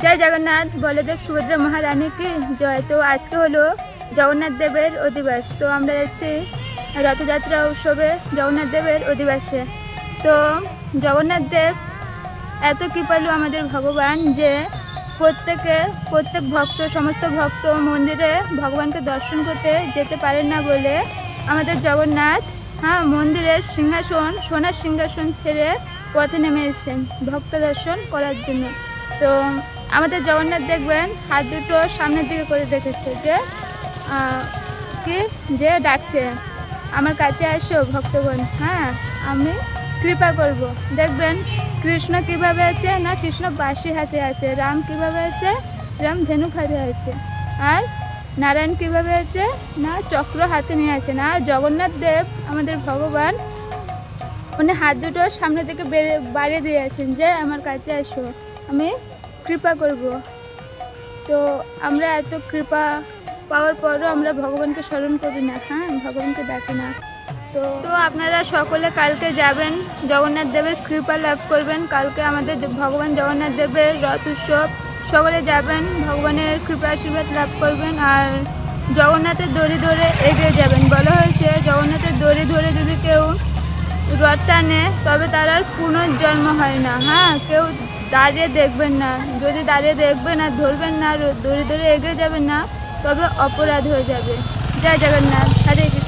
জয় জগন্নাথ, বলদেব সুভদ্রা মহারানী কি জয়। তো আজকে হলো জগন্নাথ দেবের অধিবাস। তো আমরা যাচ্ছি রথযাত্রা উৎসবে জগন্নাথ দেবের অধিবাসে। তো জগন্নাথ দেব এত কৃপালু আমাদের ভগবান যে প্রত্যেক ভক্ত, সমস্ত ভক্ত মন্দিরে ভগবানকে দর্শন করতে যেতে পারেন না বলে আমাদের জগন্নাথ মন্দিরের সিংহাসন, সোনার সিংহাসন ছেড়ে পথে নেমে এসেছেন ভক্ত দর্শন করার জন্য। তো আমাদের জগন্নাথ দেখবেন হাত দুটো সামনের দিকে করে রেখেছে, যে ডাকছে আমার কাছে আসো ভক্তগণ, আমি কৃপা করব। দেখবেন কৃষ্ণ কিভাবে আছে না, কৃষ্ণ বাঁশি হাতে আছে। রাম কিভাবে আছে, রাম ধেনুক হাতে আছে। আর নারায়ণ কিভাবে আছে না, চক্র হাতে নিয়ে আছেন। আর জগন্নাথ দেব আমাদের ভগবান, উনি হাত দুটো সামনের দিকে বাড়িয়ে দিয়েছেন যে আমার কাছে আসো, আমি কৃপা করব। তো আমরা এত কৃপা পাওয়ার পরও আমরা ভগবানকে স্মরণ করি না, ভগবানকে ডাকি না। তো আপনারা সকলে কালকে যাবেন, জগন্নাথ দেবের কৃপা লাভ করবেন। কালকে আমাদের ভগবান জগন্নাথ দেবের রথ উৎসব, সকলে যাবেন, ভগবানের কৃপা আশীর্বাদ লাভ করবেন। আর জগন্নাথের দড়ি ধরে এগিয়ে যাবেন। বলা হয়েছে জগন্নাথের দড়ি ধরে যদি কেউ রথ টানে তবে তার আর পুনর্জন্ম হয় না। কেউ দাঁড়িয়ে দেখবেন না, যদি দাঁড়িয়ে দেখবেন আর ধরবেন না, দড়ি ধরে এগিয়ে যাবেন না, তবে অপরাধ হয়ে যাবে। জয় জগন্নাথ, হরে কৃষ্ণ।